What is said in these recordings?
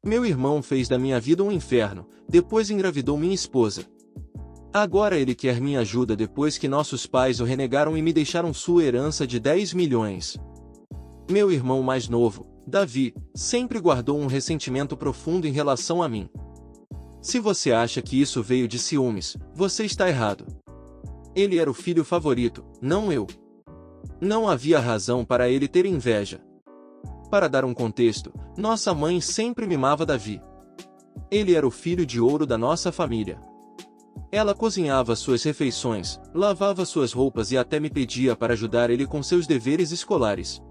Meu irmão fez da minha vida um inferno, depois engravidou minha esposa. Agora ele quer minha ajuda depois que nossos pais o renegaram e me deixaram sua herança de 10 milhões. Meu irmão mais novo, Davi, sempre guardou um ressentimento profundo em relação a mim. Se você acha que isso veio de ciúmes, você está errado. Ele era o filho favorito, não eu. Não havia razão para ele ter inveja. Para dar um contexto, nossa mãe sempre mimava Davi. Ele era o filho de ouro da nossa família. Ela cozinhava suas refeições, lavava suas roupas e até me pedia para ajudar ele com seus deveres escolares.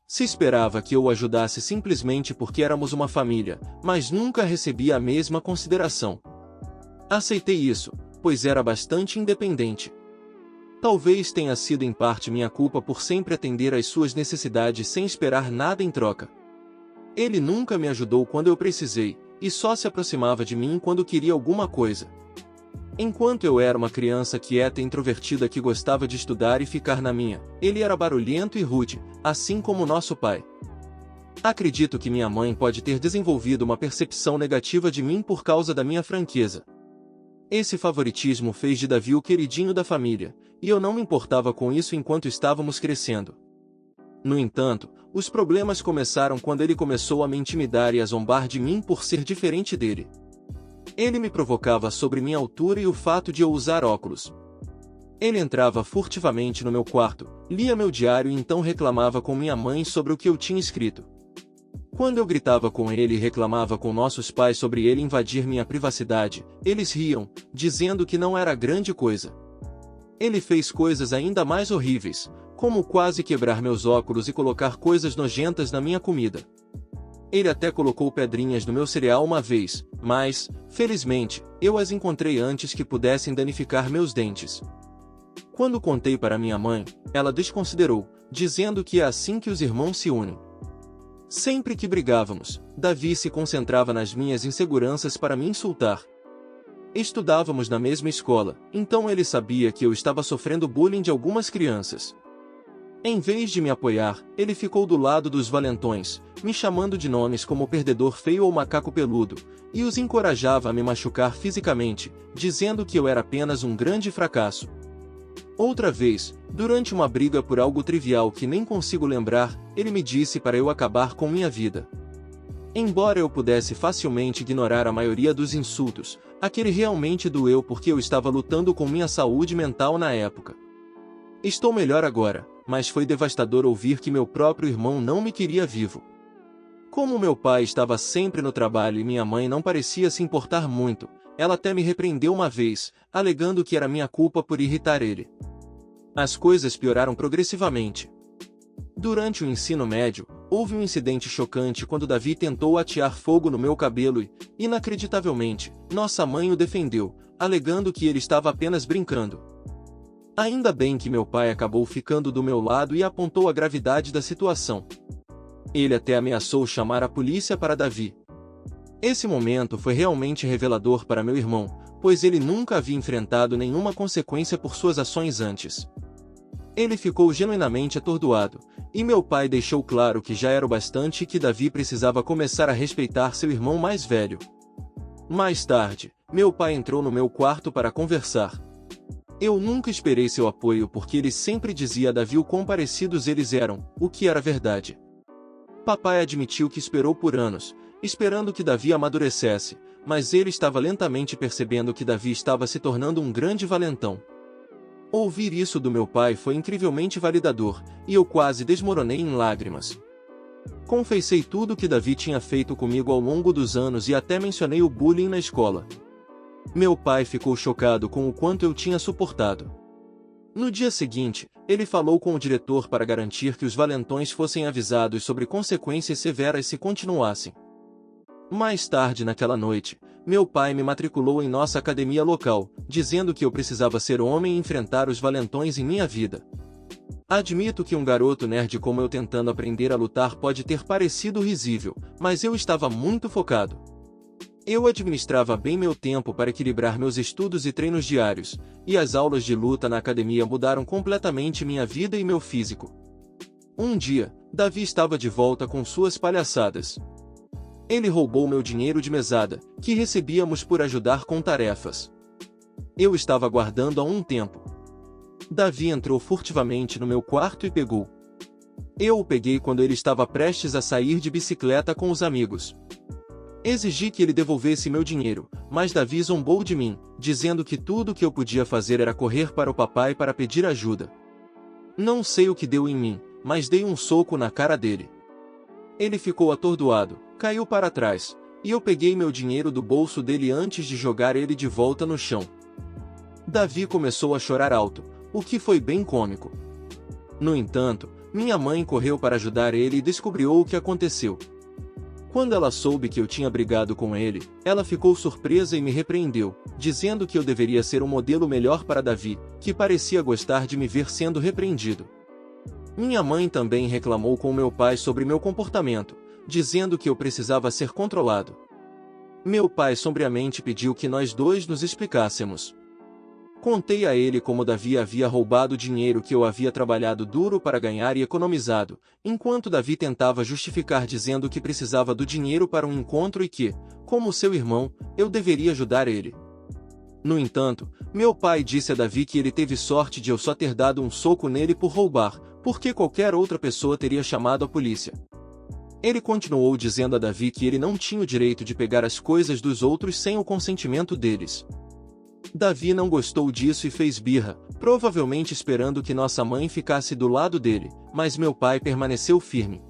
Se esperava que eu o ajudasse simplesmente porque éramos uma família, mas nunca recebia a mesma consideração. Aceitei isso, pois era bastante independente. Talvez tenha sido em parte minha culpa por sempre atender às suas necessidades sem esperar nada em troca. Ele nunca me ajudou quando eu precisei, e só se aproximava de mim quando queria alguma coisa. Enquanto eu era uma criança quieta e introvertida que gostava de estudar e ficar na minha, ele era barulhento e rude, assim como nosso pai. Acredito que minha mãe pode ter desenvolvido uma percepção negativa de mim por causa da minha franqueza. Esse favoritismo fez de Davi o queridinho da família, e eu não me importava com isso enquanto estávamos crescendo. No entanto, os problemas começaram quando ele começou a me intimidar e a zombar de mim por ser diferente dele. Ele me provocava sobre minha altura e o fato de eu usar óculos. Ele entrava furtivamente no meu quarto, lia meu diário e então reclamava com minha mãe sobre o que eu tinha escrito. Quando eu gritava com ele e reclamava com nossos pais sobre ele invadir minha privacidade, eles riam, dizendo que não era grande coisa. Ele fez coisas ainda mais horríveis, como quase quebrar meus óculos e colocar coisas nojentas na minha comida. Ele até colocou pedrinhas no meu cereal uma vez, mas, felizmente, eu as encontrei antes que pudessem danificar meus dentes. Quando contei para minha mãe, ela desconsiderou, dizendo que é assim que os irmãos se unem. Sempre que brigávamos, Davi se concentrava nas minhas inseguranças para me insultar. Estudávamos na mesma escola, então ele sabia que eu estava sofrendo bullying de algumas crianças. Em vez de me apoiar, ele ficou do lado dos valentões, me chamando de nomes como perdedor feio ou macaco peludo, e os encorajava a me machucar fisicamente, dizendo que eu era apenas um grande fracasso. Outra vez, durante uma briga por algo trivial que nem consigo lembrar, ele me disse para eu acabar com minha vida. Embora eu pudesse facilmente ignorar a maioria dos insultos, aquele realmente doeu porque eu estava lutando com minha saúde mental na época. Estou melhor agora, mas foi devastador ouvir que meu próprio irmão não me queria vivo. Como meu pai estava sempre no trabalho e minha mãe não parecia se importar muito, ela até me repreendeu uma vez, alegando que era minha culpa por irritar ele. As coisas pioraram progressivamente. Durante o ensino médio, houve um incidente chocante quando Davi tentou atear fogo no meu cabelo e, inacreditavelmente, nossa mãe o defendeu, alegando que ele estava apenas brincando. Ainda bem que meu pai acabou ficando do meu lado e apontou a gravidade da situação. Ele até ameaçou chamar a polícia para Davi. Esse momento foi realmente revelador para meu irmão, pois ele nunca havia enfrentado nenhuma consequência por suas ações antes. Ele ficou genuinamente atordoado, e meu pai deixou claro que já era o bastante e que Davi precisava começar a respeitar seu irmão mais velho. Mais tarde, meu pai entrou no meu quarto para conversar. Eu nunca esperei seu apoio porque ele sempre dizia a Davi o quão parecidos eles eram, o que era verdade. Papai admitiu que esperou por anos, esperando que Davi amadurecesse, mas ele estava lentamente percebendo que Davi estava se tornando um grande valentão. Ouvir isso do meu pai foi incrivelmente validador, e eu quase desmoronei em lágrimas. Confessei tudo o que Davi tinha feito comigo ao longo dos anos e até mencionei o bullying na escola. Meu pai ficou chocado com o quanto eu tinha suportado. No dia seguinte, ele falou com o diretor para garantir que os valentões fossem avisados sobre consequências severas se continuassem. Mais tarde naquela noite, meu pai me matriculou em nossa academia local, dizendo que eu precisava ser homem e enfrentar os valentões em minha vida. Admito que um garoto nerd como eu tentando aprender a lutar pode ter parecido risível, mas eu estava muito focado. Eu administrava bem meu tempo para equilibrar meus estudos e treinos diários, e as aulas de luta na academia mudaram completamente minha vida e meu físico. Um dia, Davi estava de volta com suas palhaçadas. Ele roubou meu dinheiro de mesada, que recebíamos por ajudar com tarefas. Eu estava guardando há um tempo. Davi entrou furtivamente no meu quarto e pegou. Eu o peguei quando ele estava prestes a sair de bicicleta com os amigos. Exigi que ele devolvesse meu dinheiro, mas Davi zombou de mim, dizendo que tudo o que eu podia fazer era correr para o papai para pedir ajuda. Não sei o que deu em mim, mas dei um soco na cara dele. Ele ficou atordoado, caiu para trás, e eu peguei meu dinheiro do bolso dele antes de jogar ele de volta no chão. Davi começou a chorar alto, o que foi bem cômico. No entanto, minha mãe correu para ajudar ele e descobriu o que aconteceu. Quando ela soube que eu tinha brigado com ele, ela ficou surpresa e me repreendeu, dizendo que eu deveria ser um modelo melhor para Davi, que parecia gostar de me ver sendo repreendido. Minha mãe também reclamou com meu pai sobre meu comportamento, dizendo que eu precisava ser controlado. Meu pai sombriamente pediu que nós dois nos explicássemos. Contei a ele como Davi havia roubado o dinheiro que eu havia trabalhado duro para ganhar e economizado, enquanto Davi tentava justificar dizendo que precisava do dinheiro para um encontro e que, como seu irmão, eu deveria ajudar ele. No entanto, meu pai disse a Davi que ele teve sorte de eu só ter dado um soco nele por roubar, porque qualquer outra pessoa teria chamado a polícia. Ele continuou dizendo a Davi que ele não tinha o direito de pegar as coisas dos outros sem o consentimento deles. Davi não gostou disso e fez birra, provavelmente esperando que nossa mãe ficasse do lado dele, mas meu pai permaneceu firme.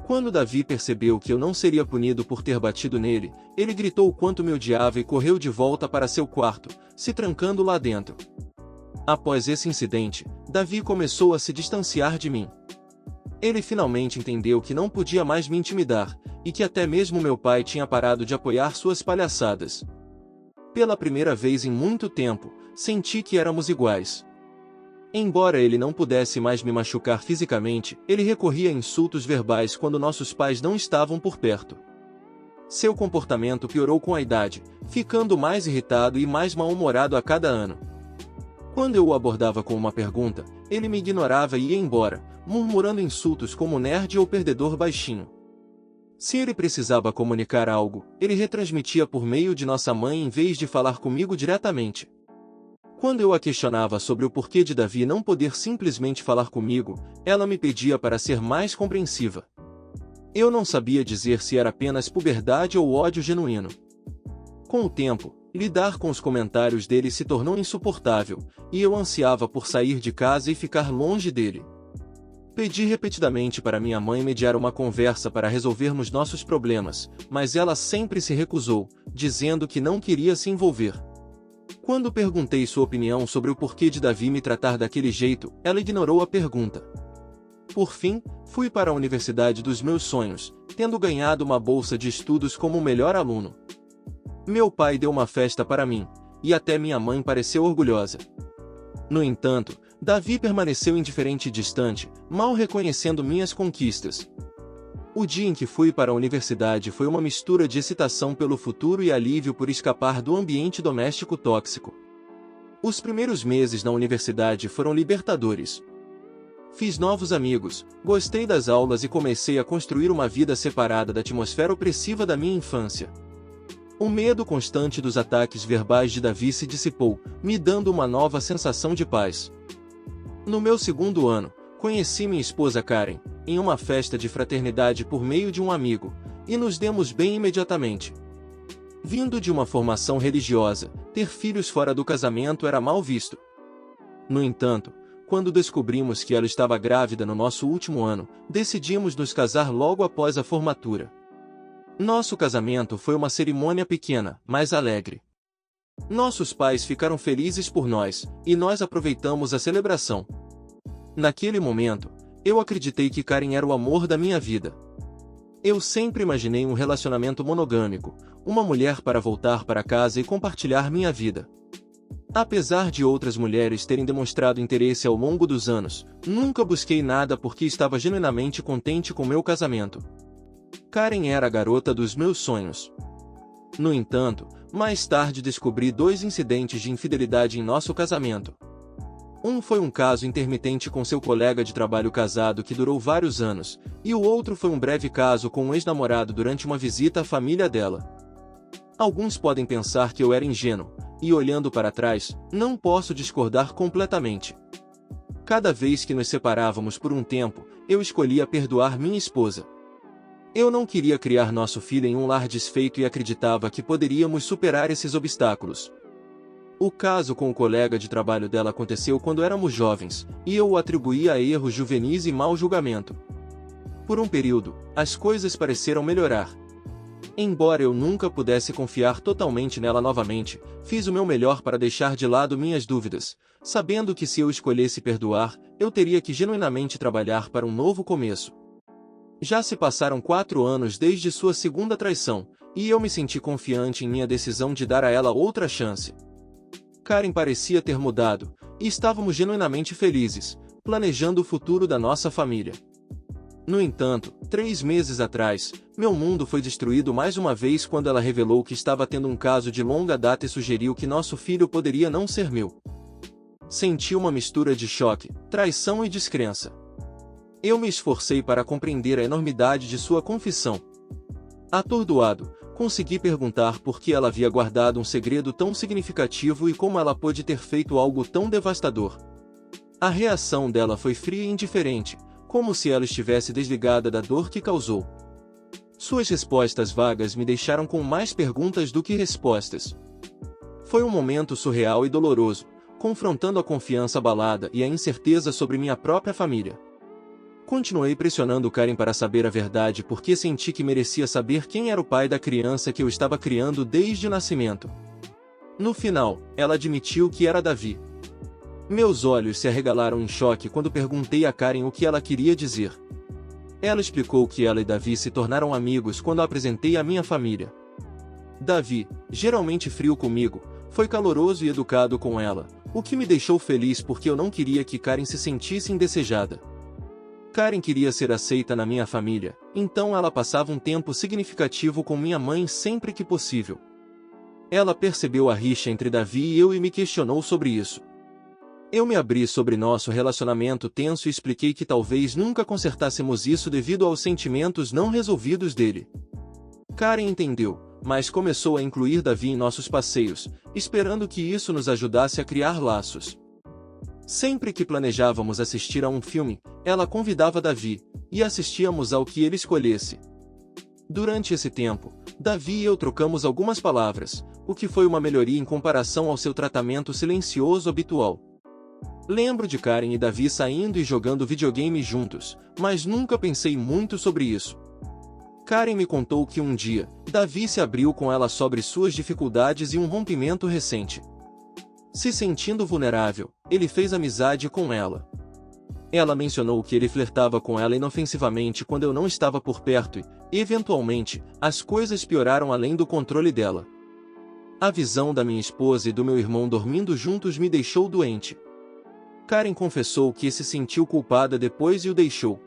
Quando Davi percebeu que eu não seria punido por ter batido nele, ele gritou o quanto me odiava e correu de volta para seu quarto, se trancando lá dentro. Após esse incidente, Davi começou a se distanciar de mim. Ele finalmente entendeu que não podia mais me intimidar, e que até mesmo meu pai tinha parado de apoiar suas palhaçadas. Pela primeira vez em muito tempo, senti que éramos iguais. Embora ele não pudesse mais me machucar fisicamente, ele recorria a insultos verbais quando nossos pais não estavam por perto. Seu comportamento piorou com a idade, ficando mais irritado e mais mal-humorado a cada ano. Quando eu o abordava com uma pergunta, ele me ignorava e ia embora, murmurando insultos como nerd ou perdedor baixinho. Se ele precisava comunicar algo, ele retransmitia por meio de nossa mãe em vez de falar comigo diretamente. Quando eu a questionava sobre o porquê de Davi não poder simplesmente falar comigo, ela me pedia para ser mais compreensiva. Eu não sabia dizer se era apenas puberdade ou ódio genuíno. Com o tempo, lidar com os comentários dele se tornou insuportável, e eu ansiava por sair de casa e ficar longe dele. Pedi repetidamente para minha mãe mediar uma conversa para resolvermos nossos problemas, mas ela sempre se recusou, dizendo que não queria se envolver. Quando perguntei sua opinião sobre o porquê de Davi me tratar daquele jeito, ela ignorou a pergunta. Por fim, fui para a universidade dos meus sonhos, tendo ganhado uma bolsa de estudos como o melhor aluno. Meu pai deu uma festa para mim, e até minha mãe pareceu orgulhosa. No entanto, Davi permaneceu indiferente e distante, mal reconhecendo minhas conquistas. O dia em que fui para a universidade foi uma mistura de excitação pelo futuro e alívio por escapar do ambiente doméstico tóxico. Os primeiros meses na universidade foram libertadores. Fiz novos amigos, gostei das aulas e comecei a construir uma vida separada da atmosfera opressiva da minha infância. O medo constante dos ataques verbais de Davi se dissipou, me dando uma nova sensação de paz. No meu segundo ano, conheci minha esposa Karen, em uma festa de fraternidade por meio de um amigo, e nos demos bem imediatamente. Vindo de uma formação religiosa, ter filhos fora do casamento era mal visto. No entanto, quando descobrimos que ela estava grávida no nosso último ano, decidimos nos casar logo após a formatura. Nosso casamento foi uma cerimônia pequena, mas alegre. Nossos pais ficaram felizes por nós, e nós aproveitamos a celebração. Naquele momento, eu acreditei que Karen era o amor da minha vida. Eu sempre imaginei um relacionamento monogâmico, uma mulher para voltar para casa e compartilhar minha vida. Apesar de outras mulheres terem demonstrado interesse ao longo dos anos, nunca busquei nada porque estava genuinamente contente com meu casamento. Karen era a garota dos meus sonhos. No entanto, mais tarde descobri 2 incidentes de infidelidade em nosso casamento. Um foi um caso intermitente com seu colega de trabalho casado que durou vários anos, e o outro foi um breve caso com um ex-namorado durante uma visita à família dela. Alguns podem pensar que eu era ingênuo, e olhando para trás, não posso discordar completamente. Cada vez que nos separávamos por um tempo, eu escolhia perdoar minha esposa. Eu não queria criar nosso filho em um lar desfeito e acreditava que poderíamos superar esses obstáculos. O caso com o colega de trabalho dela aconteceu quando éramos jovens, e eu o atribuía a erros juvenis e mau julgamento. Por um período, as coisas pareceram melhorar. Embora eu nunca pudesse confiar totalmente nela novamente, fiz o meu melhor para deixar de lado minhas dúvidas, sabendo que se eu escolhesse perdoar, eu teria que genuinamente trabalhar para um novo começo. Já se passaram 4 anos desde sua segunda traição, e eu me senti confiante em minha decisão de dar a ela outra chance. Karen parecia ter mudado, e estávamos genuinamente felizes, planejando o futuro da nossa família. No entanto, 3 meses atrás, meu mundo foi destruído mais uma vez quando ela revelou que estava tendo um caso de longa data e sugeriu que nosso filho poderia não ser meu. Senti uma mistura de choque, traição e descrença. Eu me esforcei para compreender a enormidade de sua confissão. Atordoado, consegui perguntar por que ela havia guardado um segredo tão significativo e como ela pôde ter feito algo tão devastador. A reação dela foi fria e indiferente, como se ela estivesse desligada da dor que causou. Suas respostas vagas me deixaram com mais perguntas do que respostas. Foi um momento surreal e doloroso, confrontando a confiança abalada e a incerteza sobre minha própria família. Continuei pressionando Karen para saber a verdade porque senti que merecia saber quem era o pai da criança que eu estava criando desde o nascimento. No final, ela admitiu que era Davi. Meus olhos se arregalaram em choque quando perguntei a Karen o que ela queria dizer. Ela explicou que ela e Davi se tornaram amigos quando a apresentei à minha família. Davi, geralmente frio comigo, foi caloroso e educado com ela, o que me deixou feliz porque eu não queria que Karen se sentisse indesejada. Karen queria ser aceita na minha família, então ela passava um tempo significativo com minha mãe sempre que possível. Ela percebeu a rixa entre Davi e eu e me questionou sobre isso. Eu me abri sobre nosso relacionamento tenso e expliquei que talvez nunca consertássemos isso devido aos sentimentos não resolvidos dele. Karen entendeu, mas começou a incluir Davi em nossos passeios, esperando que isso nos ajudasse a criar laços. Sempre que planejávamos assistir a um filme, ela convidava Davi, e assistíamos ao que ele escolhesse. Durante esse tempo, Davi e eu trocamos algumas palavras, o que foi uma melhoria em comparação ao seu tratamento silencioso habitual. Lembro de Karen e Davi saindo e jogando videogame juntos, mas nunca pensei muito sobre isso. Karen me contou que um dia, Davi se abriu com ela sobre suas dificuldades e um rompimento recente. Se sentindo vulnerável, ele fez amizade com ela. Ela mencionou que ele flertava com ela inofensivamente quando eu não estava por perto e, eventualmente, as coisas pioraram além do controle dela. A visão da minha esposa e do meu irmão dormindo juntos me deixou doente. Karen confessou que se sentiu culpada depois e o deixou.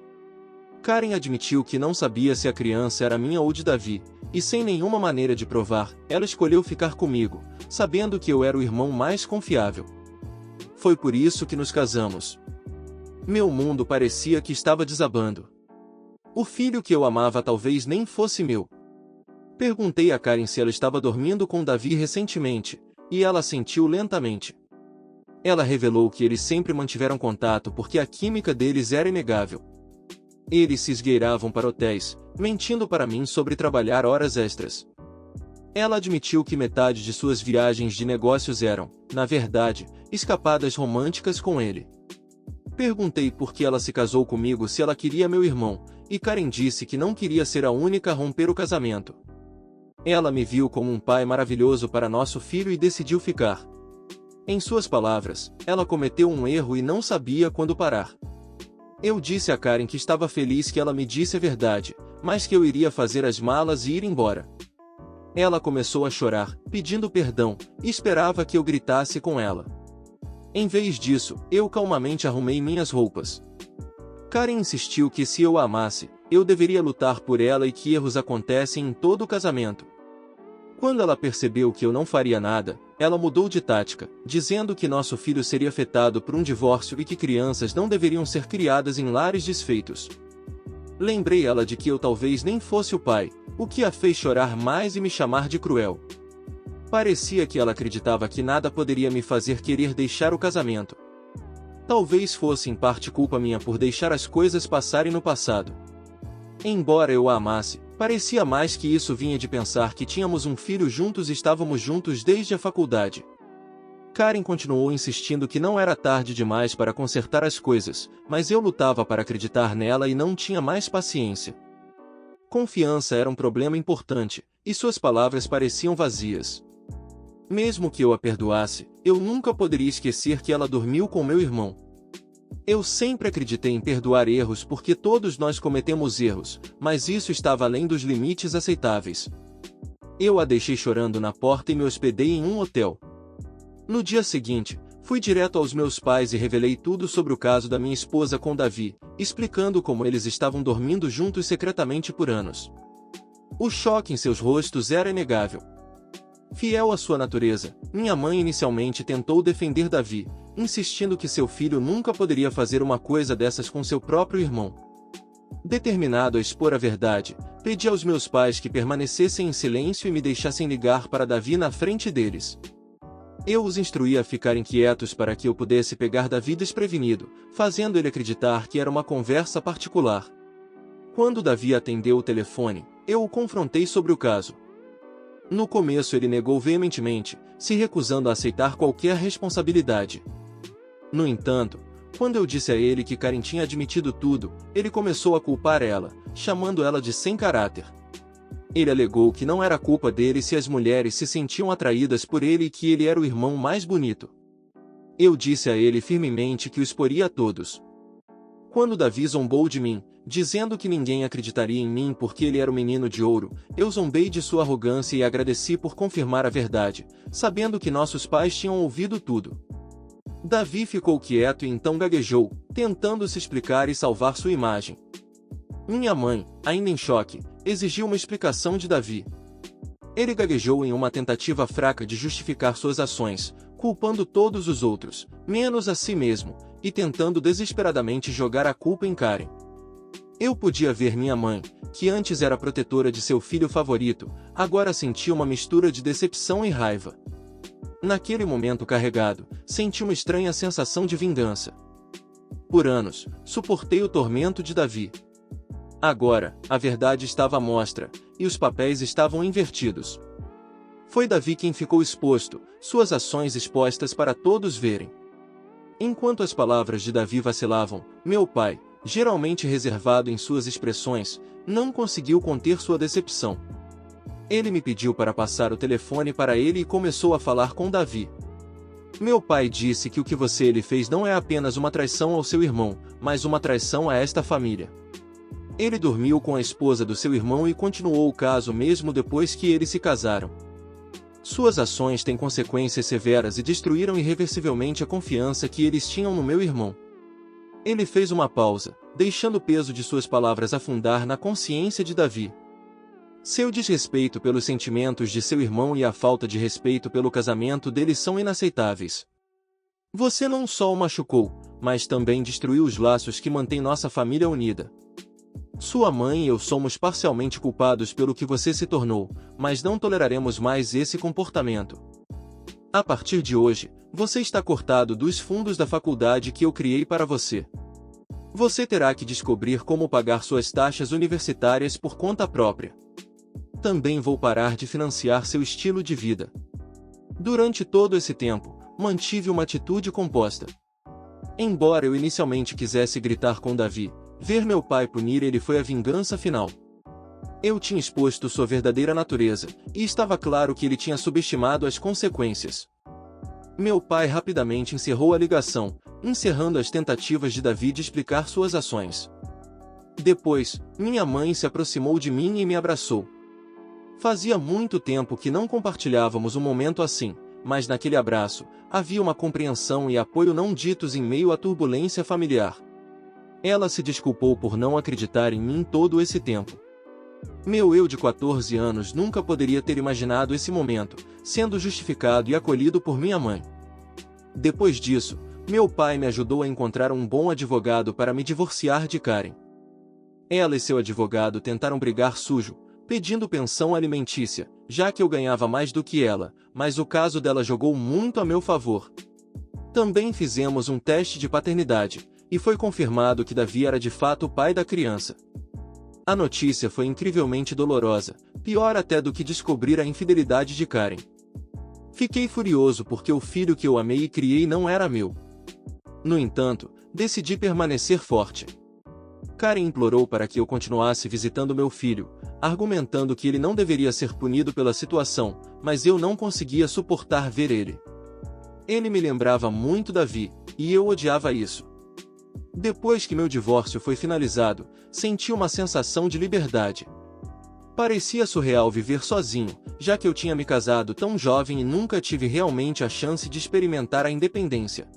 Karen admitiu que não sabia se a criança era minha ou de Davi, e sem nenhuma maneira de provar, ela escolheu ficar comigo, sabendo que eu era o irmão mais confiável. Foi por isso que nos casamos. Meu mundo parecia que estava desabando. O filho que eu amava talvez nem fosse meu. Perguntei a Karen se ela estava dormindo com Davi recentemente, e ela assentiu lentamente. Ela revelou que eles sempre mantiveram contato porque a química deles era inegável. Eles se esgueiravam para hotéis, mentindo para mim sobre trabalhar horas extras. Ela admitiu que metade de suas viagens de negócios eram, na verdade, escapadas românticas com ele. Perguntei por que ela se casou comigo se ela queria meu irmão, e Karen disse que não queria ser a única a romper o casamento. Ela me viu como um pai maravilhoso para nosso filho e decidiu ficar. Em suas palavras, ela cometeu um erro e não sabia quando parar. Eu disse a Karen que estava feliz que ela me disse a verdade, mas que eu iria fazer as malas e ir embora. Ela começou a chorar, pedindo perdão, e esperava que eu gritasse com ela. Em vez disso, eu calmamente arrumei minhas roupas. Karen insistiu que se eu a amasse, eu deveria lutar por ela e que erros acontecem em todo casamento. Quando ela percebeu que eu não faria nada, ela mudou de tática, dizendo que nosso filho seria afetado por um divórcio e que crianças não deveriam ser criadas em lares desfeitos. Lembrei ela de que eu talvez nem fosse o pai, o que a fez chorar mais e me chamar de cruel. Parecia que ela acreditava que nada poderia me fazer querer deixar o casamento. Talvez fosse em parte culpa minha por deixar as coisas passarem no passado. Embora eu a amasse, parecia mais que isso vinha de pensar que tínhamos um filho juntos e estávamos juntos desde a faculdade. Karen continuou insistindo que não era tarde demais para consertar as coisas, mas eu lutava para acreditar nela e não tinha mais paciência. Confiança era um problema importante, e suas palavras pareciam vazias. Mesmo que eu a perdoasse, eu nunca poderia esquecer que ela dormiu com meu irmão. Eu sempre acreditei em perdoar erros porque todos nós cometemos erros, mas isso estava além dos limites aceitáveis. Eu a deixei chorando na porta e me hospedei em um hotel. No dia seguinte, fui direto aos meus pais e revelei tudo sobre o caso da minha esposa com Davi, explicando como eles estavam dormindo juntos secretamente por anos. O choque em seus rostos era inegável. Fiel à sua natureza, minha mãe inicialmente tentou defender Davi, insistindo que seu filho nunca poderia fazer uma coisa dessas com seu próprio irmão. Determinado a expor a verdade, pedi aos meus pais que permanecessem em silêncio e me deixassem ligar para Davi na frente deles. Eu os instruí a ficarem quietos para que eu pudesse pegar Davi desprevenido, fazendo ele acreditar que era uma conversa particular. Quando Davi atendeu o telefone, eu o confrontei sobre o caso. No começo ele negou veementemente, se recusando a aceitar qualquer responsabilidade. No entanto, quando eu disse a ele que Karen tinha admitido tudo, ele começou a culpar ela, chamando ela de sem caráter. Ele alegou que não era culpa dele se as mulheres se sentiam atraídas por ele e que ele era o irmão mais bonito. Eu disse a ele firmemente que o exporia a todos. Quando Davi zombou de mim, dizendo que ninguém acreditaria em mim porque ele era o menino de ouro, eu zombei de sua arrogância e agradeci por confirmar a verdade, sabendo que nossos pais tinham ouvido tudo. Davi ficou quieto e então gaguejou, tentando se explicar e salvar sua imagem. Minha mãe, ainda em choque, exigiu uma explicação de Davi. Ele gaguejou em uma tentativa fraca de justificar suas ações, culpando todos os outros, menos a si mesmo, e tentando desesperadamente jogar a culpa em Karen. Eu podia ver minha mãe, que antes era protetora de seu filho favorito, agora sentia uma mistura de decepção e raiva. Naquele momento carregado, senti uma estranha sensação de vingança. Por anos, suportei o tormento de Davi. Agora, a verdade estava à mostra, e os papéis estavam invertidos. Foi Davi quem ficou exposto, suas ações expostas para todos verem. Enquanto as palavras de Davi vacilavam, meu pai, geralmente reservado em suas expressões, não conseguiu conter sua decepção. Ele me pediu para passar o telefone para ele e começou a falar com Davi. Meu pai disse que o que ele fez não é apenas uma traição ao seu irmão, mas uma traição a esta família. Ele dormiu com a esposa do seu irmão e continuou o caso mesmo depois que eles se casaram. Suas ações têm consequências severas e destruíram irreversivelmente a confiança que eles tinham no meu irmão. Ele fez uma pausa, deixando o peso de suas palavras afundar na consciência de Davi. Seu desrespeito pelos sentimentos de seu irmão e a falta de respeito pelo casamento deles são inaceitáveis. Você não só o machucou, mas também destruiu os laços que mantêm nossa família unida. Sua mãe e eu somos parcialmente culpados pelo que você se tornou, mas não toleraremos mais esse comportamento. A partir de hoje, você está cortado dos fundos da faculdade que eu criei para você. Você terá que descobrir como pagar suas taxas universitárias por conta própria. Também vou parar de financiar seu estilo de vida. Durante todo esse tempo, mantive uma atitude composta. Embora eu inicialmente quisesse gritar com Davi, ver meu pai punir ele foi a vingança final. Eu tinha exposto sua verdadeira natureza, e estava claro que ele tinha subestimado as consequências. Meu pai rapidamente encerrou a ligação, encerrando as tentativas de Davi de explicar suas ações. Depois, minha mãe se aproximou de mim e me abraçou. Fazia muito tempo que não compartilhávamos um momento assim, mas naquele abraço, havia uma compreensão e apoio não ditos em meio à turbulência familiar. Ela se desculpou por não acreditar em mim todo esse tempo. Meu eu de 14 anos nunca poderia ter imaginado esse momento, sendo justificado e acolhido por minha mãe. Depois disso, meu pai me ajudou a encontrar um bom advogado para me divorciar de Karen. Ela e seu advogado tentaram brigar sujo, pedindo pensão alimentícia, já que eu ganhava mais do que ela, mas o caso dela jogou muito a meu favor. Também fizemos um teste de paternidade, e foi confirmado que Davi era de fato o pai da criança. A notícia foi incrivelmente dolorosa, pior até do que descobrir a infidelidade de Karen. Fiquei furioso porque o filho que eu amei e criei não era meu. No entanto, decidi permanecer forte. Karen implorou para que eu continuasse visitando meu filho, argumentando que ele não deveria ser punido pela situação, mas eu não conseguia suportar ver ele. Ele me lembrava muito Davi, e eu odiava isso. Depois que meu divórcio foi finalizado, senti uma sensação de liberdade. Parecia surreal viver sozinho, já que eu tinha me casado tão jovem e nunca tive realmente a chance de experimentar a independência.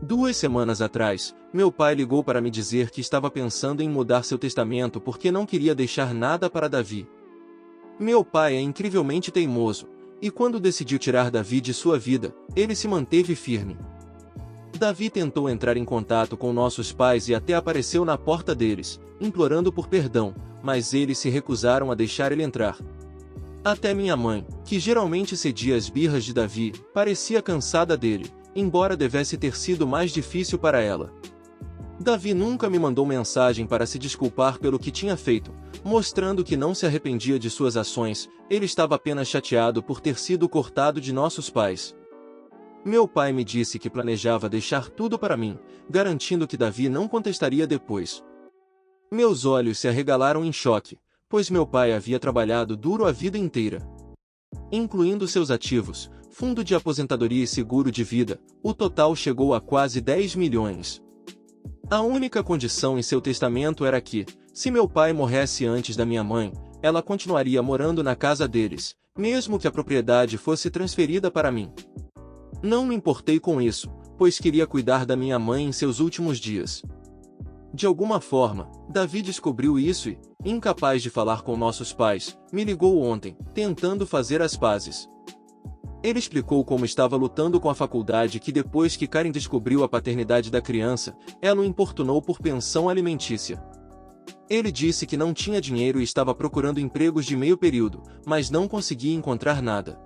2 semanas atrás, meu pai ligou para me dizer que estava pensando em mudar seu testamento porque não queria deixar nada para Davi. Meu pai é incrivelmente teimoso, e quando decidiu tirar Davi de sua vida, ele se manteve firme. Davi tentou entrar em contato com nossos pais e até apareceu na porta deles, implorando por perdão, mas eles se recusaram a deixar ele entrar. Até minha mãe, que geralmente cedia às birras de Davi, parecia cansada dele, embora devesse ter sido mais difícil para ela. Davi nunca me mandou mensagem para se desculpar pelo que tinha feito, mostrando que não se arrependia de suas ações, ele estava apenas chateado por ter sido cortado de nossos pais. Meu pai me disse que planejava deixar tudo para mim, garantindo que Davi não contestaria depois. Meus olhos se arregalaram em choque, pois meu pai havia trabalhado duro a vida inteira. Incluindo seus ativos, fundo de aposentadoria e seguro de vida, o total chegou a quase 10 milhões. A única condição em seu testamento era que, se meu pai morresse antes da minha mãe, ela continuaria morando na casa deles, mesmo que a propriedade fosse transferida para mim. Não me importei com isso, pois queria cuidar da minha mãe em seus últimos dias. De alguma forma, Davi descobriu isso e, incapaz de falar com nossos pais, me ligou ontem, tentando fazer as pazes. Ele explicou como estava lutando com a faculdade e que depois que Karen descobriu a paternidade da criança, ela o importunou por pensão alimentícia. Ele disse que não tinha dinheiro e estava procurando empregos de meio período, mas não conseguia encontrar nada.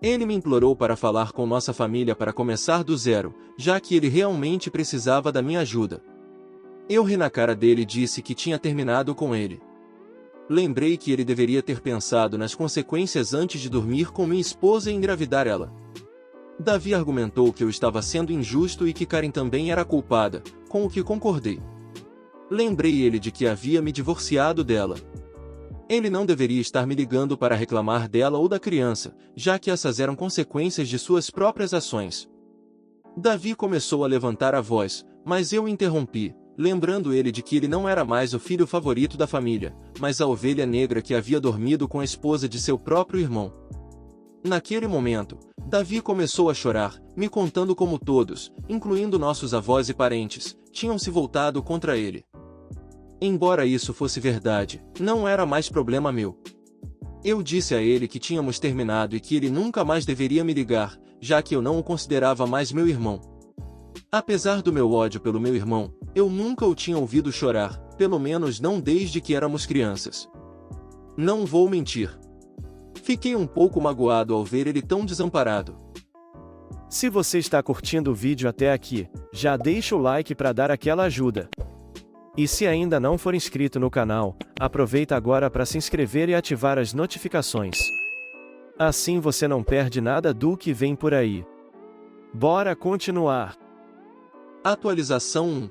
Ele me implorou para falar com nossa família para começar do zero, já que ele realmente precisava da minha ajuda. Eu ri na cara dele e disse que tinha terminado com ele. Lembrei que ele deveria ter pensado nas consequências antes de dormir com minha esposa e engravidar ela. Davi argumentou que eu estava sendo injusto e que Karen também era culpada, com o que concordei. Lembrei ele de que havia me divorciado dela. Ele não deveria estar me ligando para reclamar dela ou da criança, já que essas eram consequências de suas próprias ações. Davi começou a levantar a voz, mas eu o interrompi, lembrando ele de que ele não era mais o filho favorito da família, mas a ovelha negra que havia dormido com a esposa de seu próprio irmão. Naquele momento, Davi começou a chorar, me contando como todos, incluindo nossos avós e parentes, tinham se voltado contra ele. Embora isso fosse verdade, não era mais problema meu. Eu disse a ele que tínhamos terminado e que ele nunca mais deveria me ligar, já que eu não o considerava mais meu irmão. Apesar do meu ódio pelo meu irmão, eu nunca o tinha ouvido chorar, pelo menos não desde que éramos crianças. Não vou mentir. Fiquei um pouco magoado ao ver ele tão desamparado. Se você está curtindo o vídeo até aqui, já deixa o like para dar aquela ajuda. E se ainda não for inscrito no canal, aproveita agora para se inscrever e ativar as notificações. Assim você não perde nada do que vem por aí. Bora continuar! Atualização 1.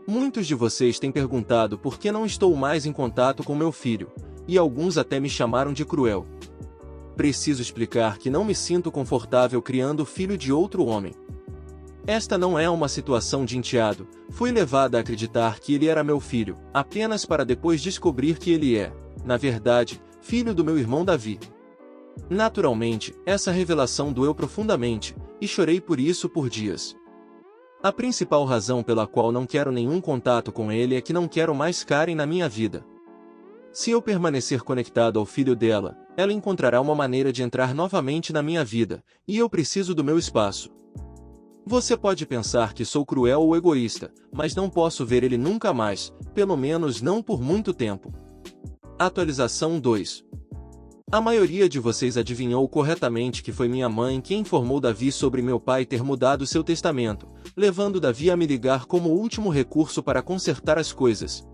Muitos de vocês têm perguntado por que não estou mais em contato com meu filho, e alguns até me chamaram de cruel. Preciso explicar que não me sinto confortável criando o filho de outro homem. Esta não é uma situação de enteado, fui levada a acreditar que ele era meu filho, apenas para depois descobrir que ele é, na verdade, filho do meu irmão Davi. Naturalmente, essa revelação doeu profundamente, e chorei por isso por dias. A principal razão pela qual não quero nenhum contato com ele é que não quero mais Karen na minha vida. Se eu permanecer conectado ao filho dela, ela encontrará uma maneira de entrar novamente na minha vida, e eu preciso do meu espaço. Você pode pensar que sou cruel ou egoísta, mas não posso ver ele nunca mais, pelo menos não por muito tempo. Atualização 2. A maioria de vocês adivinhou corretamente que foi minha mãe quem informou Davi sobre meu pai ter mudado seu testamento, levando Davi a me ligar como último recurso para consertar as coisas.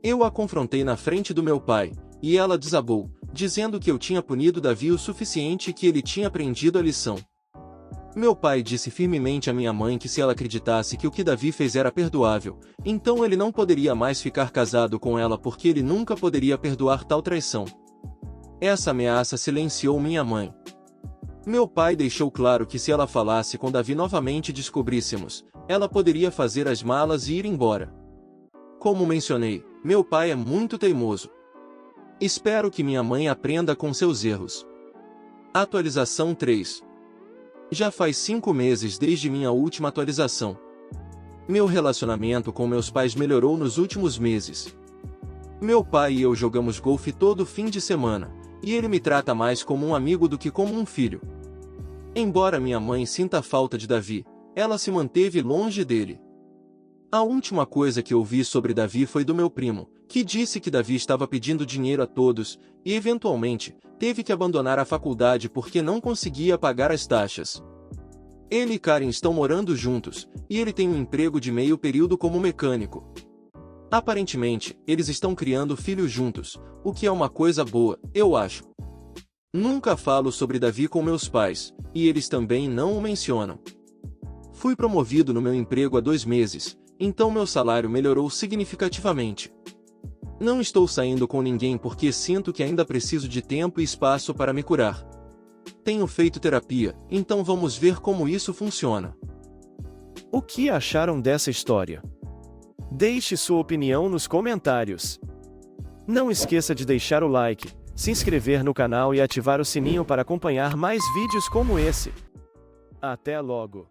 Eu a confrontei na frente do meu pai, e ela desabou, dizendo que eu tinha punido Davi o suficiente e que ele tinha aprendido a lição. Meu pai disse firmemente à minha mãe que se ela acreditasse que o que Davi fez era perdoável, então ele não poderia mais ficar casado com ela porque ele nunca poderia perdoar tal traição. Essa ameaça silenciou minha mãe. Meu pai deixou claro que se ela falasse com Davi novamente e descobríssemos, ela poderia fazer as malas e ir embora. Como mencionei, meu pai é muito teimoso. Espero que minha mãe aprenda com seus erros. Atualização 3. Já faz 5 meses desde minha última atualização. Meu relacionamento com meus pais melhorou nos últimos meses. Meu pai e eu jogamos golfe todo fim de semana, e ele me trata mais como um amigo do que como um filho. Embora minha mãe sinta falta de Davi, ela se manteve longe dele. A última coisa que ouvi sobre Davi foi do meu primo, que disse que Davi estava pedindo dinheiro a todos, e eventualmente, teve que abandonar a faculdade porque não conseguia pagar as taxas. Ele e Karen estão morando juntos, e ele tem um emprego de meio período como mecânico. Aparentemente, eles estão criando filhos juntos, o que é uma coisa boa, eu acho. Nunca falo sobre Davi com meus pais, e eles também não o mencionam. Fui promovido no meu emprego há 2 meses, então meu salário melhorou significativamente. Não estou saindo com ninguém porque sinto que ainda preciso de tempo e espaço para me curar. Tenho feito terapia, então vamos ver como isso funciona. O que acharam dessa história? Deixe sua opinião nos comentários. Não esqueça de deixar o like, se inscrever no canal e ativar o sininho para acompanhar mais vídeos como esse. Até logo!